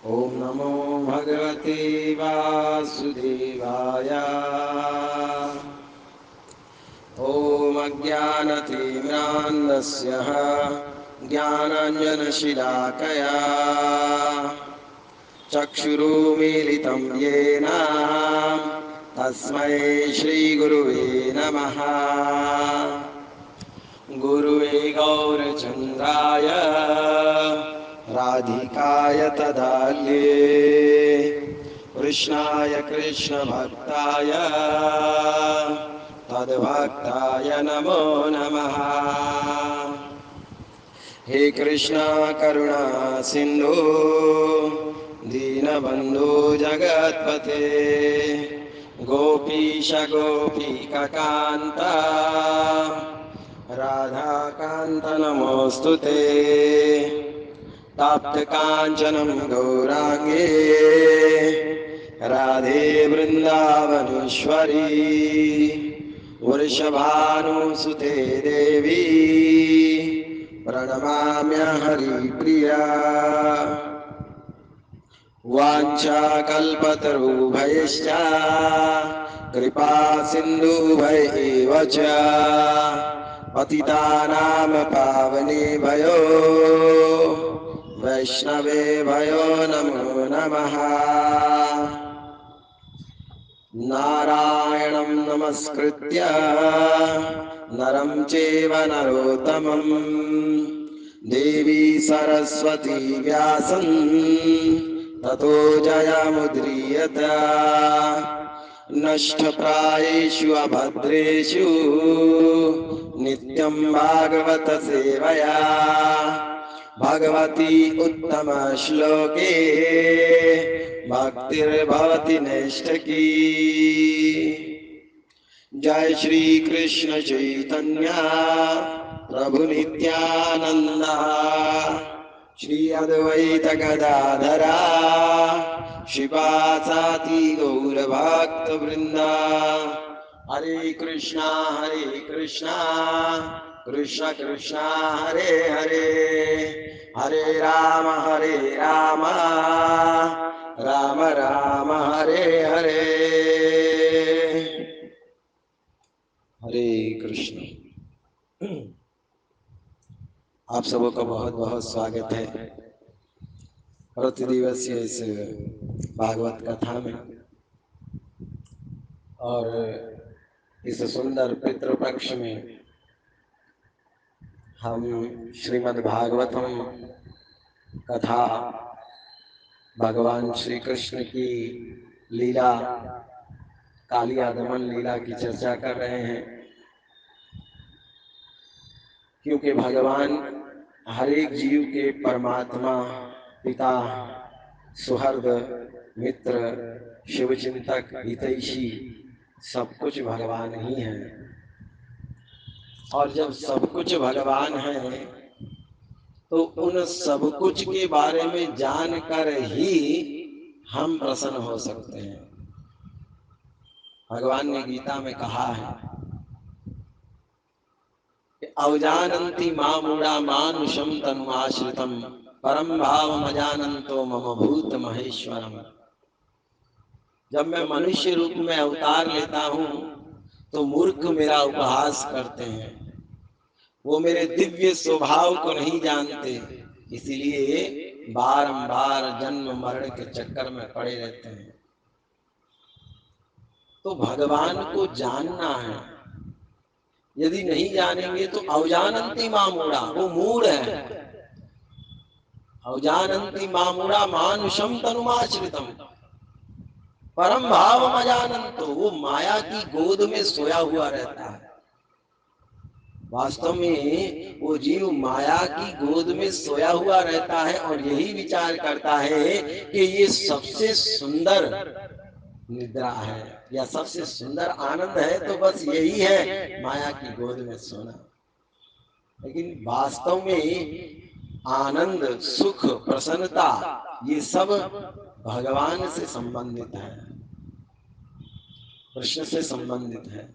ओम नमो भगवते वासुदेवाय। ओम अज्ञानतिमिरान्धस्य ज्ञानाञ्जनशलाकया चक्षुरुन्मीलितं येन तस्मै श्रीगुरुवे नमः। गुरुवे गौरचन्द्राय राधिकाय तदाल्ये कृष्णाय कृष्णभक्ताय तद्भक्ताय नमो नमः। हे कृष्णा करुणा सिन्धु दीनबन्धु जगत्पते गोपीश गोपिकान्त राधाकान्त नमोऽस्तुते। तप्तकाञ्चनं गौराङ्गे राधे वृन्दावनेश्वरी वृषभानुसुते देवी प्रणमाम्यहरिप्रिया। वाञ्छाकल्पतरुभ्यश्च कृपा सिन्धुभ्यैव च पतितानां पावनेभ्यो वैष्णवेभ्यो नमो नमः। नारायणं नमस्कृत्य नरं चैव नरोत्तमं देवी सरस्वती व्यासं ततो जयमुदीरयेत्। नष्टप्रायेषु अभद्रेषु नित्यं भागवत सेवया भगवती उत्तम श्लोके भक्तिर्भवति नैष्ठिकी। जय श्री कृष्ण चैतन्य प्रभु नित्यानंद श्री अद्वैत गदाधरा शिवासादि गौर भक्त वृंदा। हरे कृष्णा कृष्ण कृष्ण हरे हरे, हरे राम राम राम हरे हरे। हरे कृष्ण। आप सबों का बहुत बहुत स्वागत है प्रतिदिवसीय इस भागवत कथा में। और इस सुंदर पितृपक्ष में हम श्रीमद् भागवतम कथा भगवान श्री कृष्ण की लीला कालिया दमन लीला की चर्चा कर रहे हैं। क्योंकि भगवान हर एक जीव के परमात्मा, पिता, सुहृद, मित्र, शिवचिंतक, हितैषी सब कुछ भगवान ही है। और जब सब कुछ भगवान है तो उन सब कुछ के बारे में जानकर ही हम प्रसन्न हो सकते हैं। भगवान ने गीता में कहा है कि अवजानन्ति मामूढ़ा मानुषम तनुमाश्रितम परम भावमजानन्तो मम भूत महेश्वरम। जब मैं मनुष्य रूप में अवतार लेता हूँ तो मूर्ख मेरा उपहास करते हैं, वो मेरे दिव्य स्वभाव को नहीं जानते, इसीलिए बारंबार जन्म मरण के चक्कर में पड़े रहते हैं। तो भगवान को जानना है। यदि नहीं जानेंगे तो अवजानन्ति मामूढ़ा, वो मूढ़ है। अवजानन्ति मामूढ़ा मानुषम तनुमाश्रितम परम भावम अजानन्तो, वो माया की गोद में सोया हुआ रहता है। वास्तव में वो जीव माया की गोद में सोया हुआ रहता है और यही विचार करता है कि ये सबसे सुंदर निद्रा है या सबसे सुंदर आनंद है, तो बस यही है माया की गोद में सोना। लेकिन वास्तव में आनंद, सुख, प्रसन्नता ये सब भगवान से संबंधित है, कृष्ण से संबंधित है।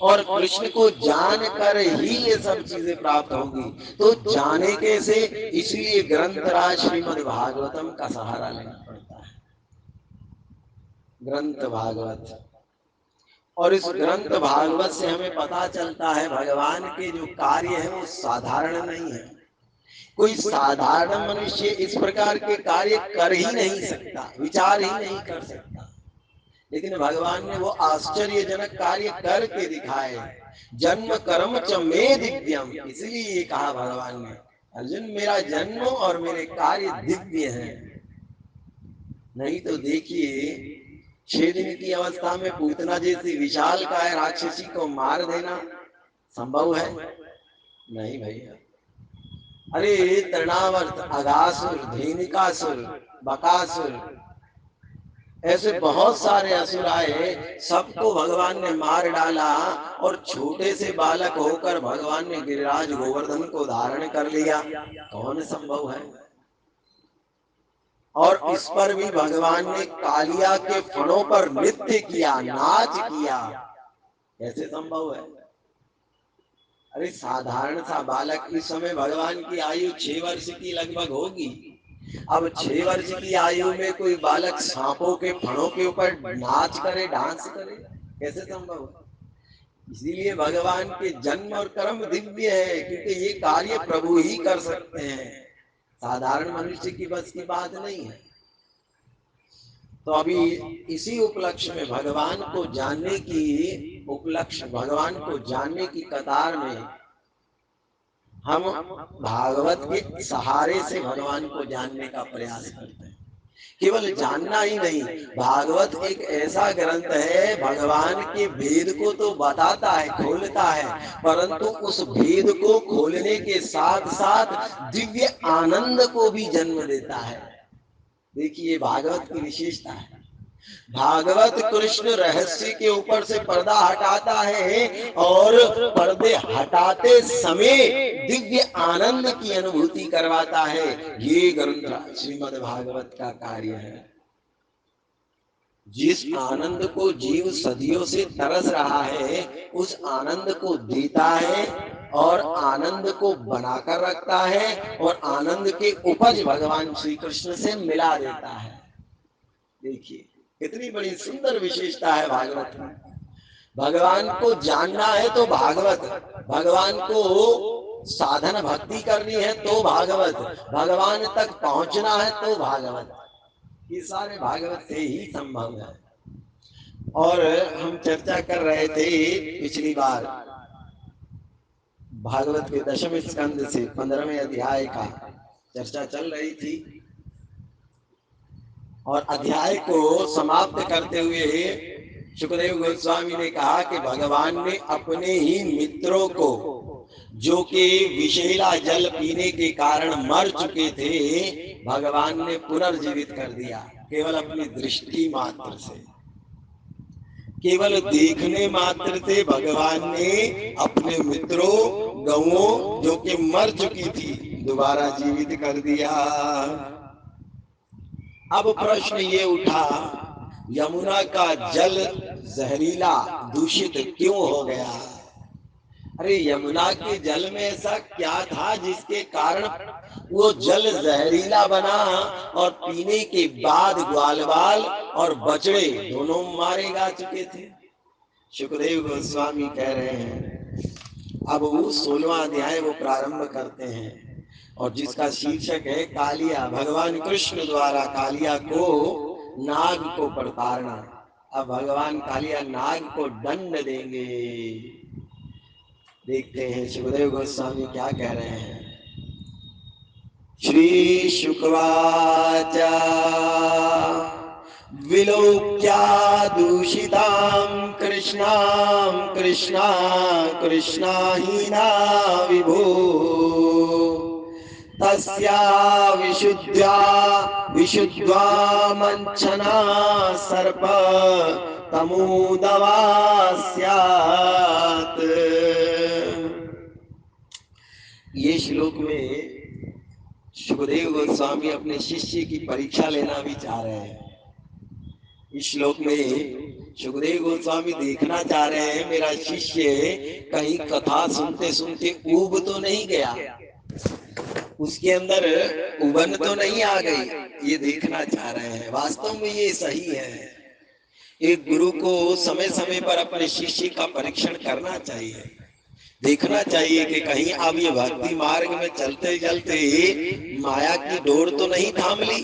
और कृष्ण को जान कर ही ये सब चीजें प्राप्त होगी। तो जाने कैसे, इसलिए ग्रंथराज श्रीमद् भागवतम का सहारा लेना पड़ता है, ग्रंथ भागवत। और इस ग्रंथ भागवत से हमें पता चलता है भगवान के जो कार्य है वो साधारण नहीं है। कोई साधारण मनुष्य इस प्रकार के कार्य कर ही नहीं सकता, विचार ही नहीं कर सकता, लेकिन भगवान ने वो आश्चर्यजनक कार्य करके दिखाए। जन्म कर्म च मे दिव्यम, इसलिए कहा भगवान ने, अर्जुन मेरा जन्म और मेरे कार्य दिव्य हैं। नहीं तो देखिए 6 दिन की अवस्था में पूतना जैसी विशाल काय राक्षसी को मार देना संभव है? नहीं भैया। अरे तृणावर्त, अगासुर, धेनुकासुर, बकासुर, ऐसे बहुत सारे असुर आए, सबको भगवान ने मार डाला। और छोटे से बालक होकर भगवान ने गिरिराज गोवर्धन को धारण कर लिया। कौन संभव है? और इस पर भी भगवान ने कालिया के फणों पर नृत्य किया, नाच किया। कैसे संभव है? अरे साधारण सा बालक, इस समय भगवान की आयु 6 वर्ष की लगभग होगी। अब 6 वर्ष की आयु में कोई बालक सांपों के फणों के ऊपर नाच करे, डांस करे, कैसे संभव है? इसीलिए भगवान के जन्म और कर्म दिव्य है, क्योंकि ये कार्य प्रभु ही कर सकते हैं, साधारण मनुष्य की बस की बात नहीं है। तो अभी इसी उपलक्ष्य में भगवान को जानने की उपलक्ष्य, भगवान को जानने की कतार में हम भागवत के सहारे से भगवान को जानने का प्रयास करते हैं। केवल जानना ही नहीं, भागवत एक ऐसा ग्रंथ है, भगवान के भेद को तो बताता है, खोलता है, परंतु उस भेद को खोलने के साथ साथ दिव्य आनंद को भी जन्म देता है। देखिए भागवत की विशेषता है, भागवत कृष्ण रहस्य के ऊपर से पर्दा हटाता है और पर्दे हटाते समय दिव्य आनंद की अनुभूति करवाता है। ये ग्रंथ श्रीमद् भागवत का कार्य है। जिस आनंद को जीव सदियों से तरस रहा है, उस आनंद को देता है और आनंद को बनाकर रखता है और आनंद के उपज भगवान श्री कृष्ण से मिला देता है। देखिए कितनी बड़ी सुंदर विशेषता है भागवत की। भगवान को जानना है तो भागवत, भगवान को साधन भक्ति करनी है तो भागवत, भगवान तक पहुंचना है तो भागवत। ये सारे भागवत से ही संभव है। और हम चर्चा कर रहे थे पिछली बार भागवत के 10वें स्कंद से 15वें अध्याय का चर्चा चल रही थी, और अध्याय को समाप्त करते हुए सुखदेव गोस्वामी ने कहा कि भगवान ने अपने ही मित्रों को, जो कि विषैला जल पीने के कारण मर चुके थे, भगवान ने पुनर्जीवित कर दिया, केवल अपनी दृष्टि मात्र से, केवल देखने मात्र से भगवान ने अपने मित्रों गौओं जो कि मर चुकी थी दोबारा जीवित कर दिया। अब प्रश्न ये उठा, यमुना का जल जहरीला दूषित क्यों हो गया? अरे यमुना के जल में ऐसा क्या था जिसके कारण वो जल जहरीला बना और पीने के बाद ग्वालवाल और बछड़े दोनों मारे जा चुके थे? सुखदेव गोस्वामी कह रहे हैं, अब वो 16वां अध्याय वो प्रारंभ करते हैं, और जिसका शीर्षक है कालिया, भगवान कृष्ण द्वारा कालिया को, नाग को प्रताड़ना। अब भगवान कालिया नाग को दंड देंगे। देखते हैं सुखदेव गोस्वामी क्या कह रहे हैं। श्री शुकवाच विलोक्या दूषितां कृष्णां कृष्णा कृष्णाहीना विभो तस्या विशुद्ध्या विशुद्ध्वा मंचना सर्प तमोदवा स्यात्। ये श्लोक में सुखदेव गोस्वामी अपने शिष्य की परीक्षा लेना भी चाह रहे हैं। इस श्लोक में सुखदेव गोस्वामी देखना चाह रहे हैं मेरा शिष्य कहीं कथा सुनते सुनते ऊब तो नहीं गया, उसके अंदर उबन तो नहीं आ गई, ये देखना चाह रहे हैं। वास्तव में ये सही है, एक गुरु को समय समय पर अपने शिष्य का परीक्षण करना चाहिए, देखना चाहिए कि कहीं अब ये भक्ति मार्ग में चलते चलते माया की डोर तो नहीं थाम ली,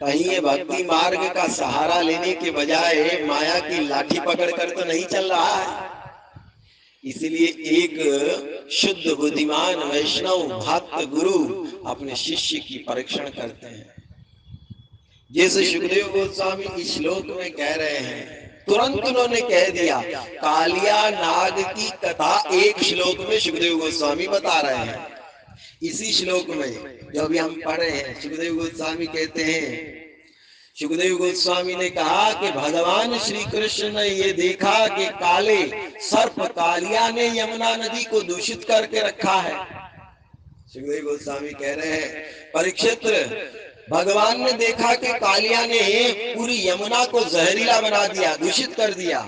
कहीं ये भक्ति मार्ग का सहारा लेने के बजाय माया की लाठी पकड़ कर तो नहीं चल रहा है। इसलिए एक शुद्ध बुद्धिमान वैष्णव भक्त गुरु अपने शिष्य की परीक्षण करते हैं। जैसे सुखदेव गोस्वामी इस श्लोक में कह रहे हैं, तुरंत उन्होंने कह दिया। कालिया नाग की कथा एक श्लोक में सुखदेव गोस्वामी बता रहे हैं। इसी श्लोक में जो अभी हम पढ़ रहे हैं, सुखदेव गोस्वामी कहते हैं, सुखदेव गोस्वामी ने कहा कि भगवान श्री कृष्ण ने ये देखा कि काले सर्प कालिया ने यमुना नदी को दूषित करके रखा है। सुखदेव गोस्वामी कह रहे हैं, परीक्षित, भगवान ने देखा कि कालिया ने पूरी यमुना को जहरीला बना दिया, दूषित कर दिया,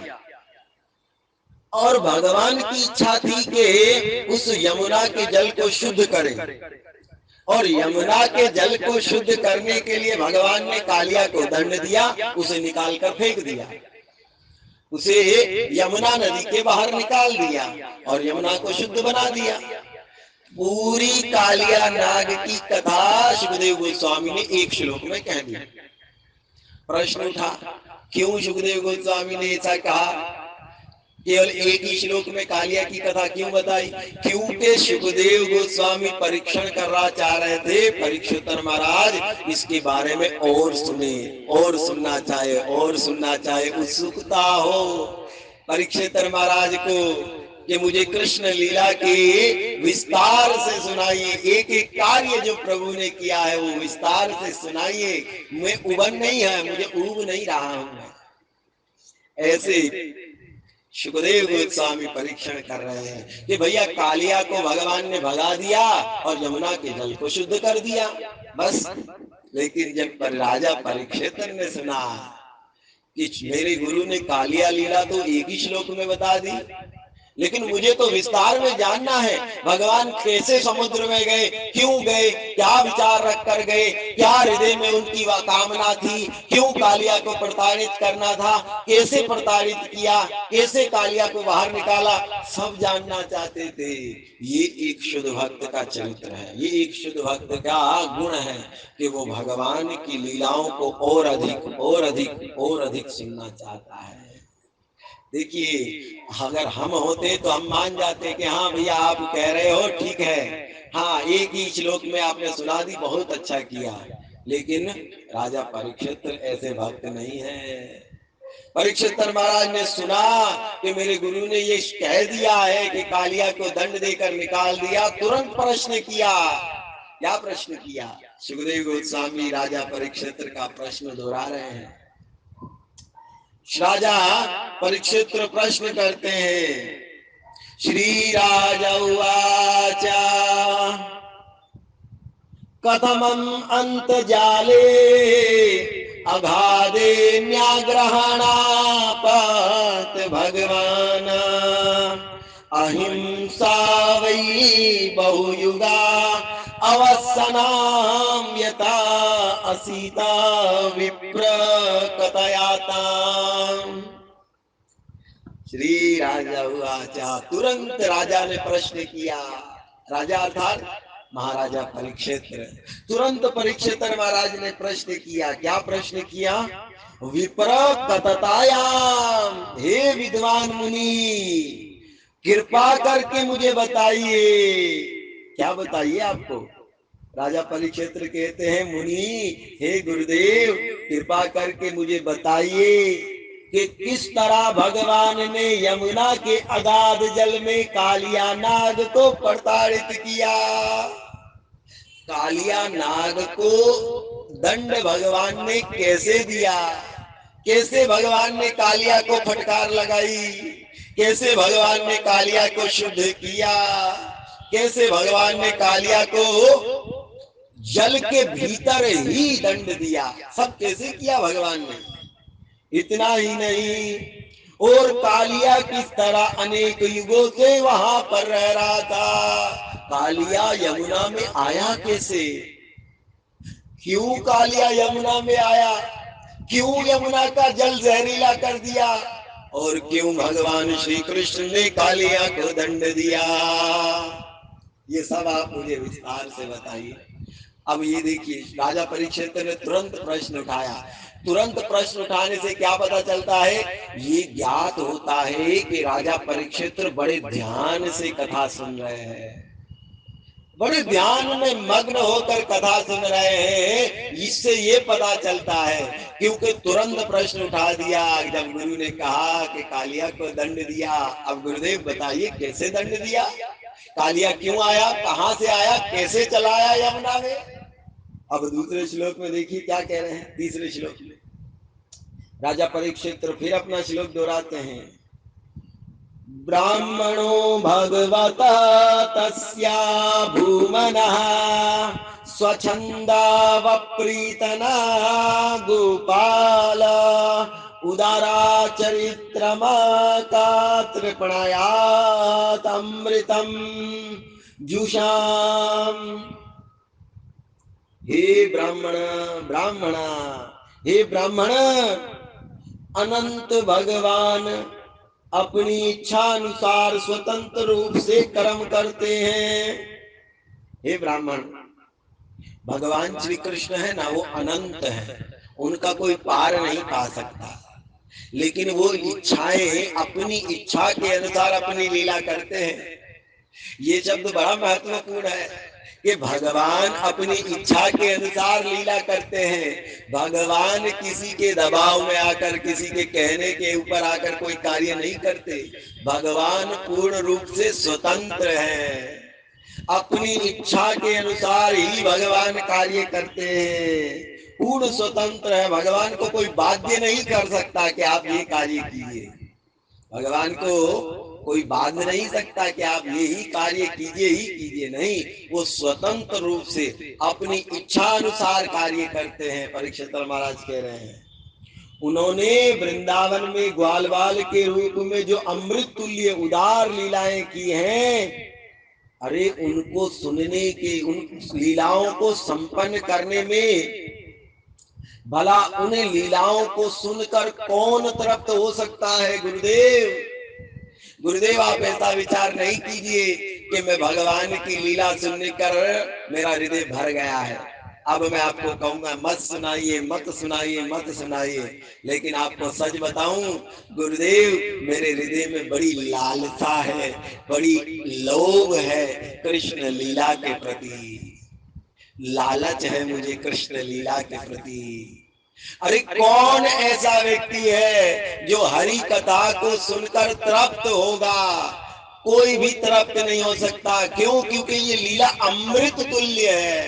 और भगवान की इच्छा थी कि उस यमुना के जल को शुद्ध करें, और यमुना के जल को शुद्ध करने के लिए भगवान ने कालिया को दंड दिया, उसे निकाल कर फेंक दिया, उसे यमुना नदी के बाहर निकाल दिया और यमुना को शुद्ध बना दिया। पूरी कालिया नाग की कथा सुखदेव गोस्वामी ने एक श्लोक में कह दी। प्रश्न उठा, क्यों सुखदेव गोस्वामी ने ऐसा कहा, केवल एक ही श्लोक में कालिया की कथा क्यों बताई? क्योंकि सुखदेव गोस्वामी परीक्षण करना चाह रहे थे, परीक्षित महाराज इसके बारे में और सुने, और सुनना चाहे, और सुनना चाहे, उत्सुकता हो परीक्षित महाराज को कि मुझे कृष्ण लीला के विस्तार से सुनाइए, एक एक कार्य जो प्रभु ने किया है वो विस्तार से सुनाइए, मैं उबन नहीं है, मुझे ऊब नहीं रहा हूं। ऐसे सुखदेव गोस्वामी परीक्षण कर रहे हैं कि भैया कालिया को भगवान ने भगा दिया और यमुना के जल को शुद्ध कर दिया, बस। लेकिन जब राजा परीक्षित ने सुना कि मेरे गुरु ने कालिया लीला तो एक ही श्लोक में बता दी, लेकिन मुझे तो विस्तार में जानना है, भगवान कैसे समुद्र में गए, क्यों गए, क्या विचार रख कर गए, क्या हृदय में उनकी कामना थी, क्यों कालिया को प्रताड़ित करना था, कैसे प्रताड़ित किया, कैसे कालिया को बाहर निकाला, सब जानना चाहते थे। ये एक शुद्ध भक्त का चरित्र है, ये एक शुद्ध भक्त का गुण है कि वो भगवान की लीलाओं को और अधिक और अधिक और अधिक सुनना चाहता है। देखिए, अगर हम होते तो हम मान जाते कि हाँ भैया आप कह रहे हो ठीक है, हाँ एक ही श्लोक में आपने सुना दी, बहुत अच्छा किया। लेकिन राजा परीक्षित ऐसे भक्त नहीं है। परीक्षित महाराज ने सुना कि मेरे गुरु ने ये कह दिया है कि कालिया को दंड देकर निकाल दिया, तुरंत प्रश्न किया। क्या प्रश्न किया? सुखदेव गोस्वामी राजा परीक्षित का प्रश्न दोहरा रहे हैं। राजा परीक्षित प्रश्न करते हैं, श्री राजा उवाच कथमं अंत जाले अगाधे न्याग्रहणापत भगवान अहिंसा वै बहुयुगा अवसनाम यथा असीता विप्र कथयाता। श्री राजा उवाचा, तुरंत राजा ने प्रश्न किया। राजा अर्थात महाराजा परीक्षित। तुरंत परीक्षित महाराज ने प्रश्न किया। क्या प्रश्न किया? विप्र कथतायाम, हे विद्वान मुनि कृपा करके मुझे बताइए। क्या बताइए आपको? राजा परीक्षित कहते हैं, मुनि हे गुरुदेव कृपा करके मुझे बताइए कि किस तरह भगवान ने यमुना के अगाध जल में कालिया नाग को प्रताड़ित किया। कालिया नाग को दंड भगवान ने कैसे दिया? कैसे भगवान ने कालिया को फटकार लगाई? कैसे भगवान ने कालिया को शुद्ध किया? कैसे भगवान ने कालिया को जल के भीतर ही दंड दिया? सब कैसे किया भगवान ने? इतना ही नहीं, और कालिया किस तरह अनेक युगों से वहां पर रह रहा था। कालिया यमुना में आया कैसे? क्यों कालिया यमुना में आया? क्यों यमुना का जल जहरीला कर दिया? और क्यों भगवान श्री कृष्ण ने कालिया को दंड दिया? ये सब आप मुझे विस्तार से बताइए। अब ये देखिए, राजा परीक्षित ने तुरंत प्रश्न उठाया। तुरंत प्रश्न उठाने से क्या पता चलता है? ये ज्ञात होता है कि राजा परीक्षित बड़े ध्यान से कथा सुन रहे हैं, बड़े ध्यान में मग्न होकर कथा सुन रहे हैं। इससे ये पता चलता है, क्योंकि तुरंत प्रश्न उठा दिया जब गुरु ने कहा कि कालिया को दंड दिया। अब गुरुदेव बताइए कैसे दंड दिया? कालिया क्यों आया, कहां से आया, कैसे चला आया यमुना में? अब दूसरे श्लोक में देखिए क्या कह रहे हैं। तीसरे श्लोक में राजा परीक्षित फिर अपना श्लोक दोहराते हैं। ब्राह्मणो भगवता तस्या भूमनः स्वच्छन्दावप्रीतना गोपाल उदारा चरित्रमाका तृपणयातमृतम जुषाम। हे ब्राह्मण, ब्राह्मण, हे ब्राह्मण, अनंत भगवान अपनी इच्छा अनुसार स्वतंत्र रूप से कर्म करते हैं। हे ब्राह्मण, भगवान श्री कृष्ण है ना, वो अनंत है, उनका कोई पार नहीं पा सकता, लेकिन वो इच्छाएं अपनी इच्छा के अनुसार अपनी लीला करते हैं। ये शब्द बड़ा महत्वपूर्ण है कि भगवान अपनी इच्छा के अनुसार लीला करते हैं। भगवान किसी के दबाव में आकर, किसी के कहने के ऊपर आकर कोई कार्य नहीं करते। भगवान पूर्ण रूप से स्वतंत्र हैं, अपनी इच्छा के अनुसार ही भगवान कार्य करते हैं। पूर्ण स्वतंत्र है, भगवान को कोई बाध्य नहीं कर सकता कि आप ये कार्य कीजिए। भगवान को कोई बांध नहीं सकता कि आप यही कार्य कीजिए ही कीजिए, नहीं, वो स्वतंत्र रूप से अपनी इच्छा अनुसार कार्य करते हैं। परीक्षित महाराज कह रहे हैं, उन्होंने वृंदावन में ग्वाल बाल के रूप में जो अमृत तुल्य उदार लीलाएं की हैं, अरे उनको सुनने के, उन लीलाओं को संपन्न करने में, भला उन लीलाओं को सुनकर कौन तृप्त हो सकता है? गुरुदेव, गुरुदेव आप ऐसा विचार नहीं कीजिए कि मैं भगवान की लीला सुनने कर मेरा हृदय भर गया है, अब मैं आपको कहूंगा मत सुनाइए, मत सुनाइए, मत सुनाइए। लेकिन आपको सच बताऊं गुरुदेव, मेरे हृदय में बड़ी लालसा है, बड़ी लोभ है कृष्ण लीला के प्रति, लालच है मुझे कृष्ण लीला के प्रति। अरे कौन ऐसा व्यक्ति है जो हरि कथा को सुनकर तृप्त होगा? कोई भी तृप्त नहीं हो सकता। क्यों? क्योंकि ये लीला अमृत तुल्य है,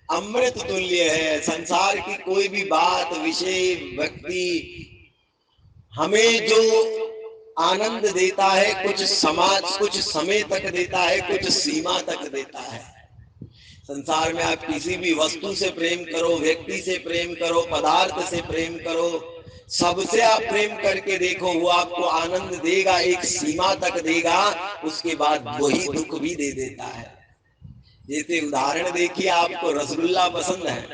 अमृत तुल्य है। संसार की कोई भी बात, विषय, व्यक्ति हमें जो आनंद देता है कुछ समाज, कुछ समय तक देता है, कुछ सीमा तक देता है। संसार में आप किसी भी वस्तु से प्रेम करो, व्यक्ति से प्रेम करो, पदार्थ से प्रेम करो, सबसे आप प्रेम करके देखो, वो आपको आनंद देगा, एक सीमा तक देगा, उसके बाद वही दुख भी दे देता है। जैसे उदाहरण देखिए, आपको रसगुल्ला पसंद है,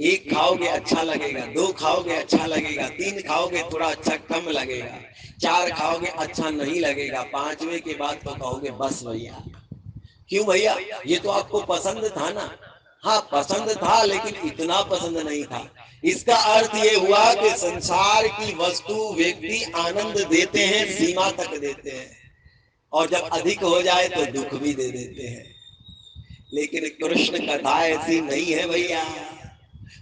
एक खाओगे अच्छा लगेगा, दो खाओगे अच्छा लगेगा, तीन खाओगे थोड़ा अच्छा कम लगेगा, चार खाओगे अच्छा नहीं लगेगा, पांचवे के बाद तो कहोगे बस भैया। क्यों भैया? ये तो आपको पसंद था ना। हाँ पसंद था, लेकिन इतना पसंद नहीं था। इसका अर्थ ये हुआ कि संसार की वस्तु, व्यक्ति आनंद देते हैं, सीमा तक देते हैं, और जब अधिक हो जाए तो दुख भी दे देते हैं। लेकिन कृष्ण कथा ऐसी नहीं है भैया।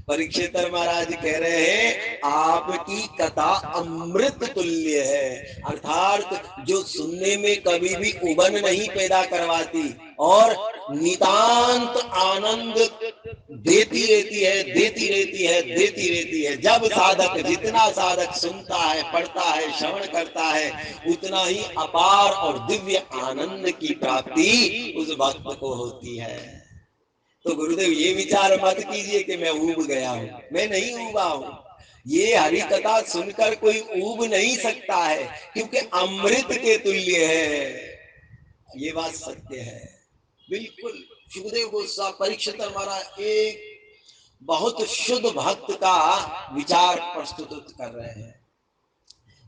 परीक्षित महाराज कह रहे हैं, आपकी कथा अमृत तुल्य है, अर्थात जो सुनने में कभी भी उबन नहीं पैदा करवाती और नितांत आनंद देती रहती है, देती रहती है, देती रहती है। जब साधक, जितना साधक सुनता है, पढ़ता है, श्रवण करता है, उतना ही अपार और दिव्य आनंद की प्राप्ति उस भक्त को होती है। तो गुरुदेव ये विचार मत कीजिए कि मैं ऊब गया हूं, मैं नहीं ऊबा हूं। ये हरि कथा सुनकर कोई ऊब नहीं सकता है, क्योंकि अमृत के तुल्य है। ये बात सत्य है बिल्कुल। सुखदेव गोस्वामी परीक्षित महाराज एक बहुत शुद्ध भक्त का विचार प्रस्तुत कर रहे हैं।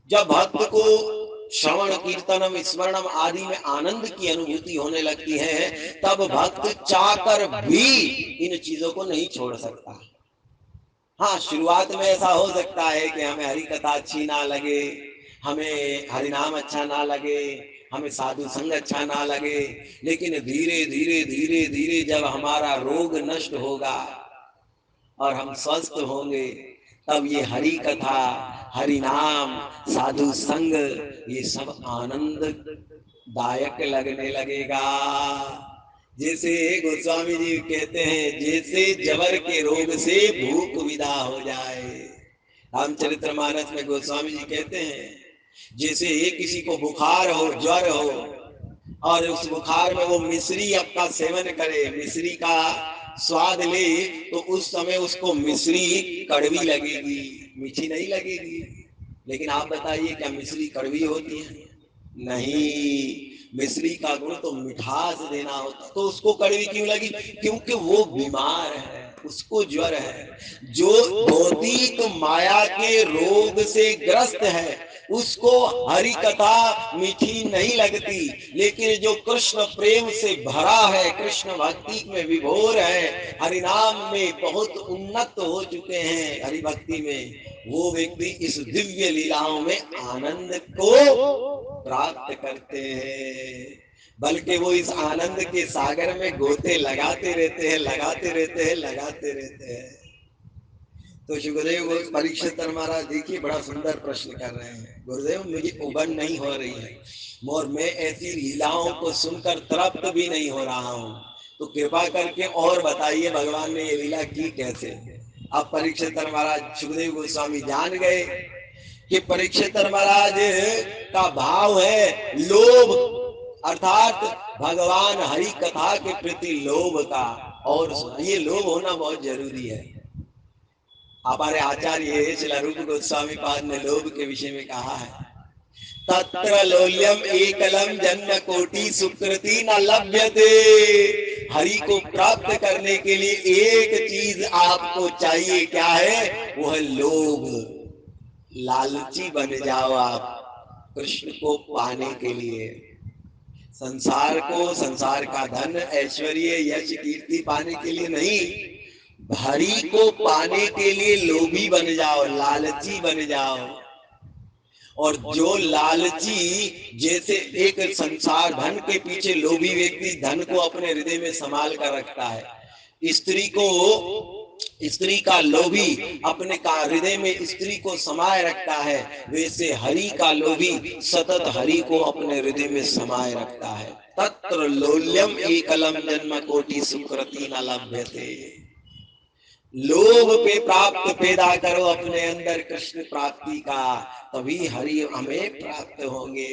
जब भक्त को श्रवण कीर्तनम स्मरणम आदि में आनंद की अनुभूति होने लगती है, तब भक्त चाहकर भी इन चीजों को नहीं छोड़ सकता। हाँ, शुरुआत में ऐसा हो सकता है कि हमें हरि कथा अच्छी ना लगे, हमें हरिनाम अच्छा ना लगे, हमें साधु संग अच्छा ना लगे, लेकिन धीरे धीरे धीरे धीरे जब हमारा रोग नष्ट होगा और हम स्वस्थ होंगे, तब ये हरि कथा, हरि नाम, साधु संग, ये सब आनंद दायक लगने लगेगा। जैसे गोस्वामी जी कहते हैं, जैसे जबर के रोग से भूख विदा हो जाए। रामचरितमानस में गोस्वामी जी कहते हैं, जैसे किसी को बुखार हो, ज्वर हो, और उस बुखार में वो मिश्री अपना सेवन करे, मिश्री का स्वाद ले, तो उस समय उसको मिश्री कड़वी लगेगी, मीठी नहीं लगेगी। लेकिन आप बताइए, क्या मिश्री कड़वी होती है? नहीं, मिश्री का गुण तो मिठास देना होता, तो उसको कड़वी क्यों लगी? क्योंकि वो बीमार है, उसको ज्वर है। जो भौतिक माया के रोग से ग्रस्त है, उसको हरि कथा मीठी नहीं लगती। लेकिन जो कृष्ण प्रेम से भरा है, कृष्ण भक्ति में विभोर है, हरि नाम में बहुत उन्नत हो चुके हैं, हरि भक्ति में, वो व्यक्ति इस दिव्य लीलाओं में आनंद को प्राप्त करते हैं। बल्कि वो इस आनंद के सागर में गोते लगाते रहते हैं, लगाते रहते हैं, लगाते रहते हैं। तो सुखदेव परीक्षित महाराज देखिए बड़ा सुंदर प्रश्न कर रहे हैं, गुरुदेव मुझे उबन नहीं हो रही है और मैं ऐसी लीलाओं को सुनकर तृप्त भी नहीं हो रहा हूँ, तो कृपा करके और बताइए भगवान ने ये लीला की कैसे। अब परीक्षित महाराज, सुखदेव गोस्वामी जान गए कि परीक्षित महाराज का भाव है लोभ, अर्थात भगवान हरि कथा के प्रति लोभ का। और ये लोभ होना बहुत जरूरी है। हमारे आचार्य श्री रूप गोस्वामी पाद ने लोभ के विषय में कहा है, तत्र लोल्यम एकलम जन्म कोटि सुकृति न लभ्यते। हरि को प्राप्त करने के लिए एक चीज आपको चाहिए, क्या है? वो है लोभ। लालची बन जाओ आप कृष्ण को पाने के लिए। संसार को, संसार का धन, ऐश्वर्य, यश, कीर्ति पाने के लिए नहीं, हरि को पाने के लिए लोभी बन जाओ, लालची बन जाओ। और जो लालची, जैसे एक संसार धन के पीछे लोभी व्यक्ति धन को अपने हृदय में संभाल कर रखता है, स्त्री को, स्त्री का लोभी अपने का हृदय में स्त्री को समाये रखता है, वैसे हरि का लोभी सतत हरि को अपने हृदय में समाये रखता है। तत्र लोल्यम एकलम जन्म कोटि सुकृति न लभ्यते। लोभ पे प्राप्त पैदा करो अपने अंदर कृष्ण प्राप्ति का, तभी हरि हमें प्राप्त होंगे।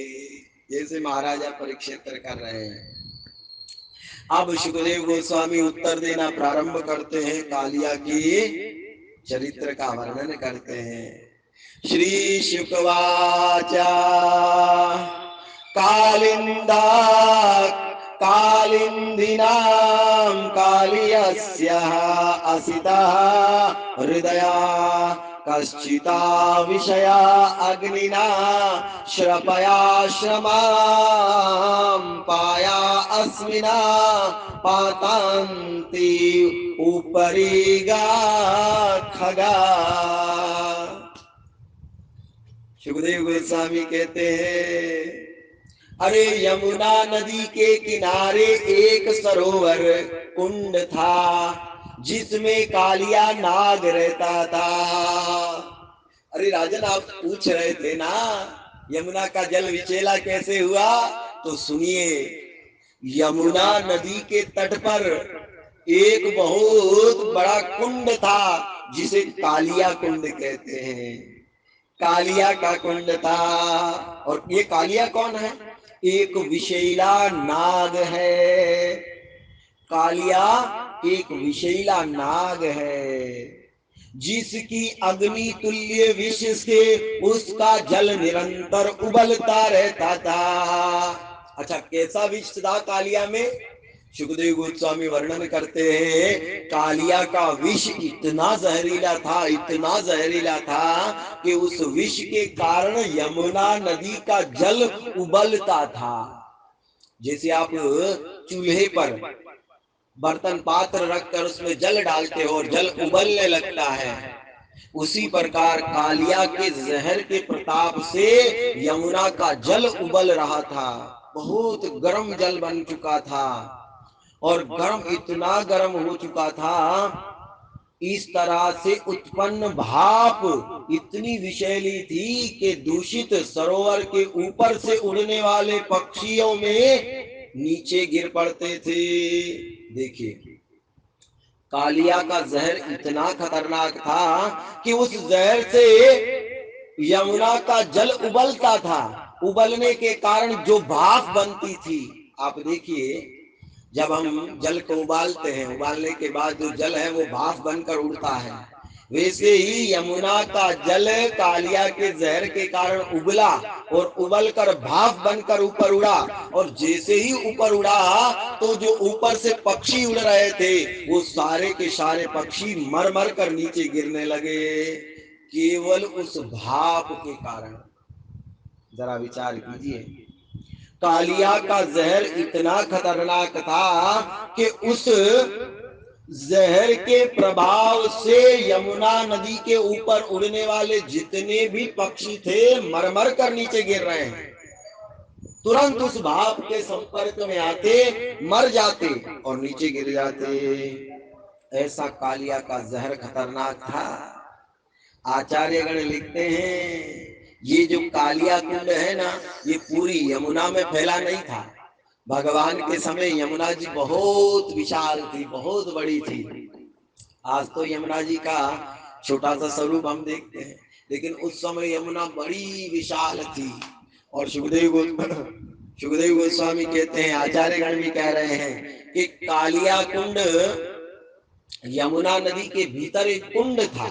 जैसे महाराजा परीक्षित कर रहे हैं। अब सुखदेव गोस्वामी उत्तर देना प्रारंभ करते हैं, कालिया की चरित्र का वर्णन करते हैं। श्री शुकवाचा कालिंदा कालिंदिनां कालियस्याः असितः हृदया कश्चिता विषया अग्निना श्रपया श्रमां पाया अस्मिना पातान्ति उपरि खगा। सुखदेव गोस्वामी कहते हैं, अरे यमुना नदी के किनारे एक सरोवर कुंड था, जिसमें कालिया नाग रहता था। अरे राजन, आप पूछ रहे थे ना यमुना का जल विचेला कैसे हुआ, तो सुनिए। यमुना नदी के तट पर एक बहुत बड़ा कुंड था, जिसे कालिया कुंड कहते हैं। कालिया का कुंड था। और ये कालिया कौन है? एक विषैला नाग है। कालिया एक विषैला नाग है, जिसकी अग्नि तुल्य विष से उसका जल निरंतर उबलता रहता था। अच्छा, कैसा विष था कालिया में? सुखदेव गोस्वामी वर्णन करते हैं, कालिया का विष इतना जहरीला था, इतना जहरीला था कि उस विष के कारण यमुना नदी का जल उबलता था। जैसे आप चूल्हे पर बर्तन पात्र रखकर उसमें जल डालते हो और जल उबलने लगता है, उसी प्रकार कालिया के जहर के प्रताप से यमुना का जल उबल रहा था। बहुत गर्म जल बन चुका था और गर्म, इतना गर्म हो चुका था, इस तरह से उत्पन्न भाप इतनी विषैली थी कि दूषित सरोवर के ऊपर से उड़ने वाले पक्षियों में नीचे गिर पड़ते थे। देखिए, कालिया का जहर इतना खतरनाक था कि उस जहर से यमुना का जल उबलता था। उबलने के कारण जो भाप बनती थी, आप देखिए, जब हम जल को उबालते हैं, उबालने के बाद जो जल है वो भाप बनकर उड़ता है, वैसे ही यमुना का जल कालिया के जहर के कारण उबला और उबलकर भाप बनकर ऊपर उड़ा। और जैसे ही ऊपर उड़ा तो जो ऊपर से पक्षी उड़ रहे थे वो सारे के सारे पक्षी मर मर कर नीचे गिरने लगे, केवल उस भाप के कारण। जरा विचार कीजिए, कालिया का जहर इतना खतरनाक था कि उस जहर के प्रभाव से यमुना नदी के ऊपर उड़ने वाले जितने भी पक्षी थे मरमर कर नीचे गिर रहे हैं, तुरंत उस भाप के संपर्क में आते मर जाते और नीचे गिर जाते। ऐसा कालिया का जहर खतरनाक था। आचार्यगण लिखते हैं, ये जो कालिया कुंड है ना, ये पूरी यमुना में फैला नहीं था। भगवान के समय यमुना जी बहुत विशाल थी, बहुत बड़ी थी। आज तो यमुना जी का छोटा सा स्वरूप हम देखते हैं, लेकिन उस समय यमुना बड़ी विशाल थी। और सुखदेव गोस्वामी कहते हैं, आचार्यगण भी कह रहे हैं कि कालिया कुंड यमुना नदी के भीतर एक कुंड था।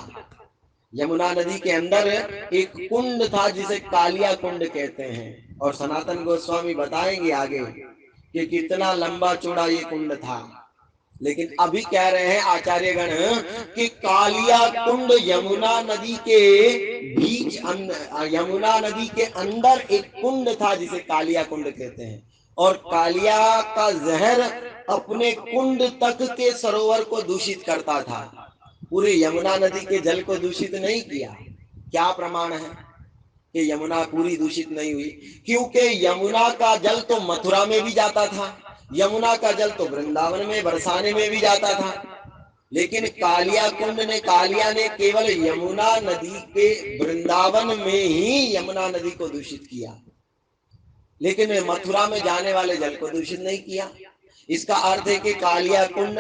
यमुना नदी के अंदर एक कुंड था जिसे कालिया कुंड कहते हैं। और सनातन गोस्वामी बताएंगे आगे कि कितना लंबा चौड़ा ये कुंड था। लेकिन अभी कह रहे हैं आचार्यगण कि कालिया कुंड यमुना नदी के बीच, यमुना नदी के अंदर एक कुंड था जिसे कालिया कुंड कहते हैं। और कालिया का जहर अपने कुंड तक के सरोवर को दूषित करता था, पूरे यमुना नदी के जल को दूषित नहीं किया। क्या प्रमाण है कि यमुना पूरी दूषित नहीं हुई? क्योंकि यमुना का जल तो मथुरा में भी जाता था, यमुना का जल तो वृंदावन में बरसाने में भी जाता था, लेकिन कालिया ने केवल यमुना नदी के वृंदावन में ही यमुना नदी को दूषित किया, लेकिन मथुरा में जाने वाले जल को दूषित नहीं किया। इसका अर्थ है कि कालिया कुंड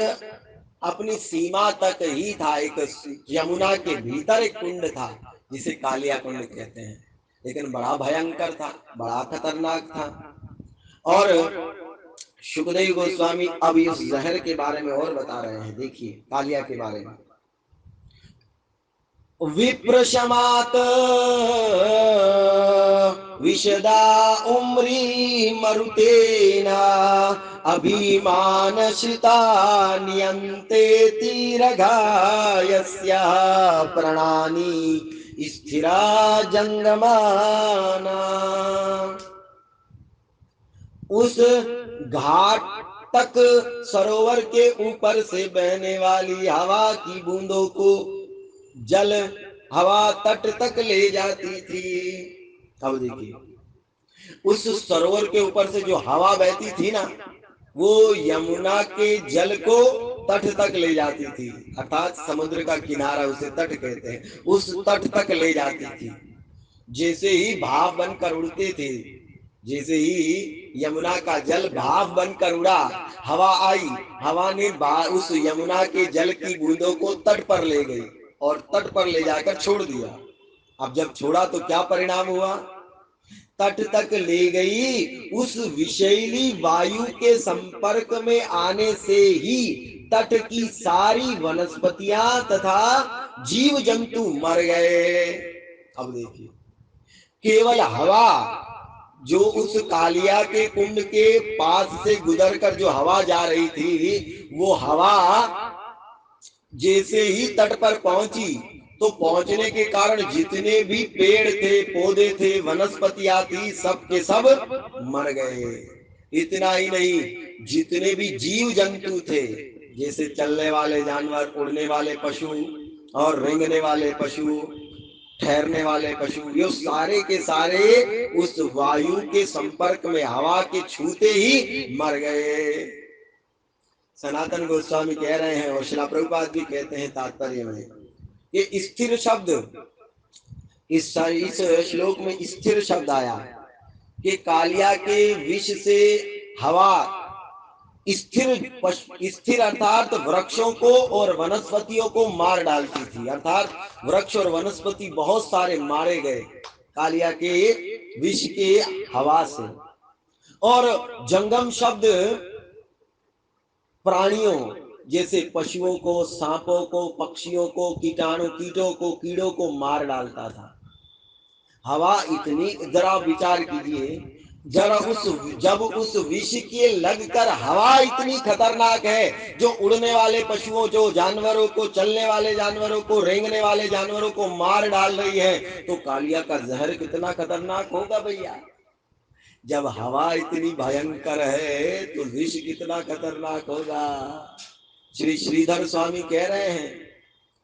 अपनी सीमा तक ही था, एक यमुना के भीतर एक कुंड था जिसे कालिया कुंड कहते हैं, लेकिन बड़ा भयंकर था, बड़ा खतरनाक था। और सुखदेव गोस्वामी अब इस जहर के बारे में और बता रहे हैं। देखिए कालिया के बारे में, विप्रशमात विशदा उम्री मरुतेना अभिमान श्रिता नियंते तीरघायस्या प्राणानि स्थिरा जंगमाना। उस घाट तक सरोवर के ऊपर से बहने वाली हवा की बूंदों को जल हवा तट तक ले जाती थी। अब देखिए, उस सरोवर के ऊपर से जो हवा बहती थी ना, वो यमुना के जल को तट तक ले जाती थी, अर्थात समुद्र का किनारा उसे तट कहते हैं, उस तट तक ले जाती थी। जैसे ही भाप बनकर उड़ते थे, जैसे ही यमुना का जल भाप बनकर उड़ा, हवा आई, हवा ने उस यमुना के जल की बूंदों को तट पर ले गई और तट पर ले जाकर छोड़ दिया। अब जब छोड़ा तो क्या परिणाम हुआ? तट तक ले गई, उस विषैली वायु के संपर्क में आने से ही तट की सारी वनस्पतियां तथा जीव जंतु मर गए। अब देखिए, केवल हवा, जो उस कालिया के कुंड के पास से गुजर कर जो हवा जा रही थी, वो हवा जैसे ही तट पर पहुंची, तो पहुंचने के कारण जितने भी पेड़ थे, पौधे थे, वनस्पतियां थी, सब के सब मर गए। इतना ही नहीं, जितने भी जीव जंतु थे, जैसे चलने वाले जानवर, उड़ने वाले पशु और रेंगने वाले पशु, ठहरने वाले पशु, ये सारे के सारे उस वायु के संपर्क में, हवा के छूते ही मर गए। सनातन गोस्वामी कह रहे हैं और श्रील प्रभुपाद भी कहते हैं तात्पर्य में, ये स्थिर शब्द, इस श्लोक में स्थिर शब्द आया कि कालिया के विष से हवा स्थिर अर्थात वृक्षों को और वनस्पतियों को मार डालती थी, अर्थात वृक्ष और वनस्पति बहुत सारे मारे गए कालिया के विष के हवा से। और जंगम शब्द प्राणियों, जैसे पशुओं को, सांपों को, पक्षियों को, कीटों को, कीड़ों को मार डालता था। हवा इतनी, जरा विचार कीजिए, जब उस विष के लगकर हवा इतनी खतरनाक है, जो उड़ने वाले पशुओं, जो जानवरों को, चलने वाले जानवरों को, रेंगने वाले जानवरों को मार डाल रही है, तो कालिया का जहर कितना खतरनाक होगा भैया। जब हवा इतनी भयंकर है तो विष कितना खतरनाक होगा। श्री श्रीधर स्वामी कह रहे हैं,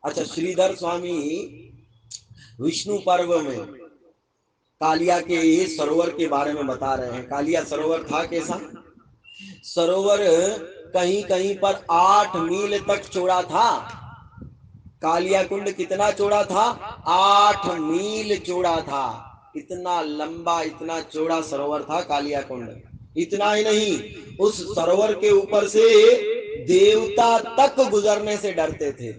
अच्छा, श्रीधर स्वामी विष्णु पर्व में कालिया के सरोवर के बारे में बता रहे हैं। कालिया सरोवर था कैसा? सरोवर कहीं कहीं पर 8 मील तक चौड़ा था। कालिया कुंड कितना चौड़ा था? 8 मील चौड़ा था। इतना लंबा, इतना चौड़ा सरोवर था कालिया कुंड। इतना ही नहीं, उस सरोवर के ऊपर से देवता तक गुजरने से डरते थे।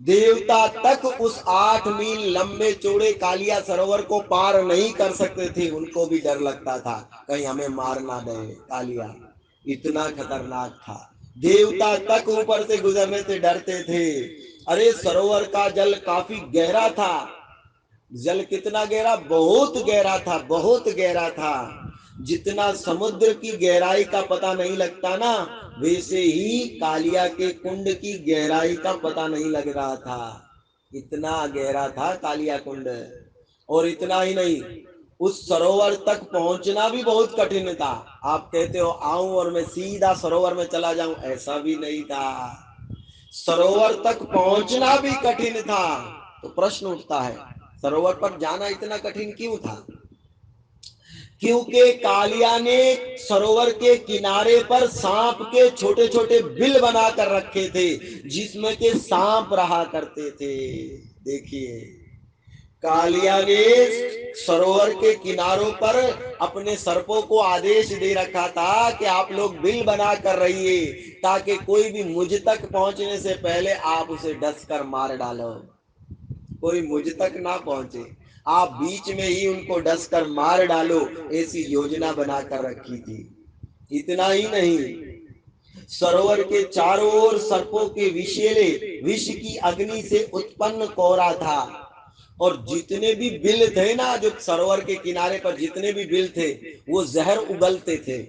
देवता तक उस 8 मील लंबे चौड़े कालिया सरोवर को पार नहीं कर सकते थे। उनको भी डर लगता था कहीं हमें मार ना दे कालिया, इतना खतरनाक था। देवता तक ऊपर से गुजरने से डरते थे। अरे सरोवर का जल काफी गहरा था। जल कितना गहरा? बहुत गहरा था, बहुत गहरा था। जितना समुद्र की गहराई का पता नहीं लगता ना, वैसे ही कालिया के कुंड की गहराई का पता नहीं लग रहा था। इतना गहरा था कालिया कुंड। और इतना ही नहीं, उस सरोवर तक पहुंचना भी बहुत कठिन था। आप कहते हो आऊं और मैं सीधा सरोवर में चला जाऊं, ऐसा भी नहीं था। सरोवर तक पहुंचना भी कठिन था। तो प्रश्न उठता है, सरोवर पर जाना इतना कठिन क्यों था? क्योंकि कालिया ने सरोवर के किनारे पर सांप के छोटे छोटे बिल बनाकर रखे थे, जिसमें के सांप रहा करते थे। देखिए, कालिया ने सरोवर के किनारों पर अपने सर्पों को आदेश दे रखा था कि आप लोग बिल बना कर रहिए, ताकि कोई भी मुझ तक पहुंचने से पहले आप उसे डस कर मार डालो। कोई मुझ तक ना पहुंचे, आप बीच में ही उनको डस कर मार डालो, ऐसी योजना बनाकर रखी थी। इतना ही नहीं, सरोवर के चारों ओर सर्पों के विषैले विष की अग्नि से उत्पन्न कोहरा था। और जितने भी बिल थे ना, जो सरोवर के किनारे पर जितने भी बिल थे, वो जहर उगलते थे।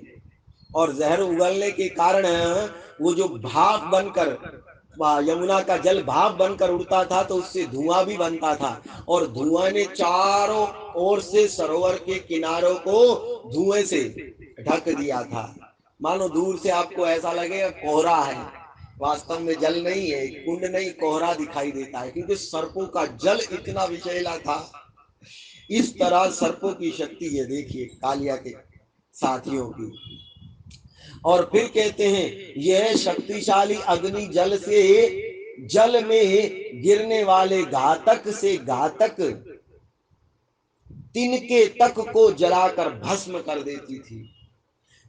और जहर उगलने के कारण वो जो भाप बनकर, यमुना का जल भाप बनकर उड़ता था, तो उससे धुआं भी बनता था। और धुआं ने चारों ओर से सरोवर के किनारों को धुएं से ढक दिया था। मानो दूर से आपको ऐसा लगेगा कोहरा है, वास्तव में जल नहीं है, कुंड नहीं, कोहरा दिखाई देता है, क्योंकि सर्पों का जल इतना विषैला था। इस तरह सर्पों की शक्ति है, देखिए कालिया के साथियों की। और फिर कहते हैं, यह शक्तिशाली अग्नि जल में गिरने वाले घातक से घातक तिनके तक को जलाकर भस्म कर देती थी।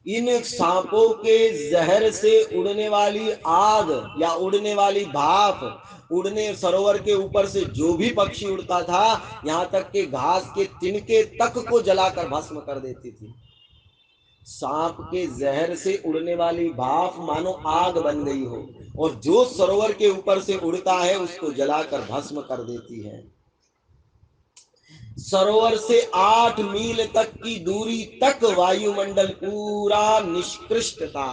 इन सांपों के जहर से उड़ने वाली आग या उड़ने वाली भाप, उड़ने सरोवर के ऊपर से जो भी पक्षी उड़ता था, यहाँ तक के घास के तिनके तक को जलाकर भस्म कर देती थी। सांप के जहर से उड़ने वाली भाप मानो आग बन गई हो, और जो सरोवर के ऊपर से उड़ता है उसको जलाकर भस्म कर देती है। सरोवर से 8 मील तक की दूरी तक वायुमंडल पूरा निष्कृष्ट था।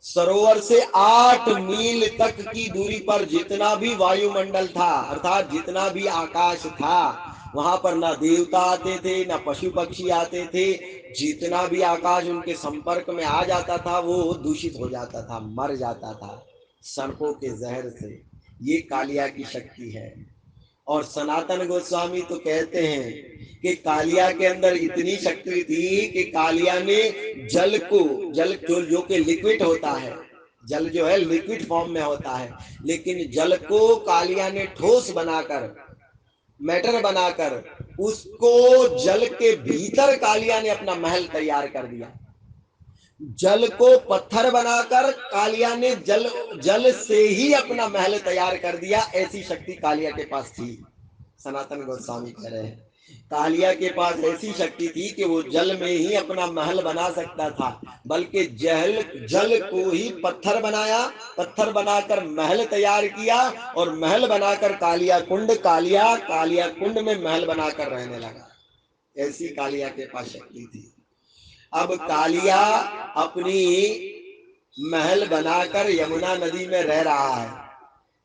सरोवर से 8 मील तक की दूरी पर जितना भी वायुमंडल था, अर्थात जितना भी आकाश था, वहां पर ना देवता आते थे, ना पशु पक्षी आते थे। जितना भी आकाश उनके संपर्क में आ जाता था वो दूषित हो जाता था, मर जाता था सर्पों के जहर से। ये कालिया की शक्ति है। और सनातन गोस्वामी तो कहते हैं कि कालिया के अंदर इतनी शक्ति थी कि कालिया ने जल को, जल जो कि लिक्विड होता है, जल जो है लिक्विड फॉर्म में होता है, लेकिन जल को कालिया ने ठोस बनाकर, मैटर बनाकर, उसको जल के भीतर कालिया ने अपना महल तैयार कर दिया। जल को पत्थर बनाकर कालिया ने जल से ही अपना महल तैयार कर दिया। ऐसी शक्ति कालिया के पास थी। सनातन गोस्वामी कह रहे हैं कालिया के पास ऐसी शक्ति थी कि वो जल में ही अपना महल बना सकता था, बल्कि जल को ही पत्थर बनाया, पत्थर बनाकर महल तैयार किया, और महल बनाकर कालिया कुंड में महल बनाकर रहने लगा। ऐसी कालिया के पास शक्ति थी। अब कालिया अपनी महल बनाकर यमुना नदी में रह रहा है,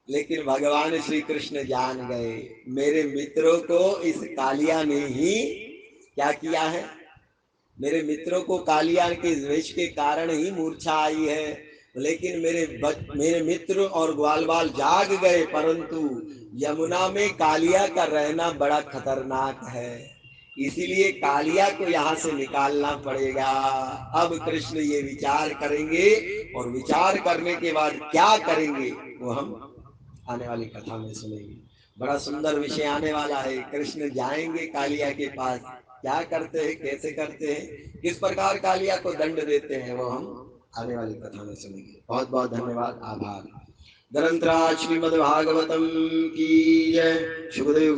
लेकिन भगवान श्री कृष्ण जान गए मेरे मित्रों को इस कालिया ने ही क्या किया है। मेरे मित्रों को कालिया के द्वेष के कारण ही मूर्छा आई है, लेकिन मेरे मित्र और ग्वाल बाल जाग गए, परंतु यमुना में कालिया का रहना बड़ा खतरनाक है, इसीलिए कालिया को यहाँ से निकालना पड़ेगा। अब कृष्ण ये विचार करेंगे, और विचार करने के बाद क्या करेंगे वो हम आने वाली कथा में सुनेंगे। बड़ा सुंदर विषय आने वाला है। कृष्ण जाएंगे कालिया के पास, क्या करते हैं, कैसे करते हैं, किस प्रकार कालिया को दंड देते हैं, वो हम आने वाली कथा में सुनेंगे। बहुत बहुत धन्यवाद, आभार। ग्रंथराज श्रीमद् भागवतम की जय। शुभदेव।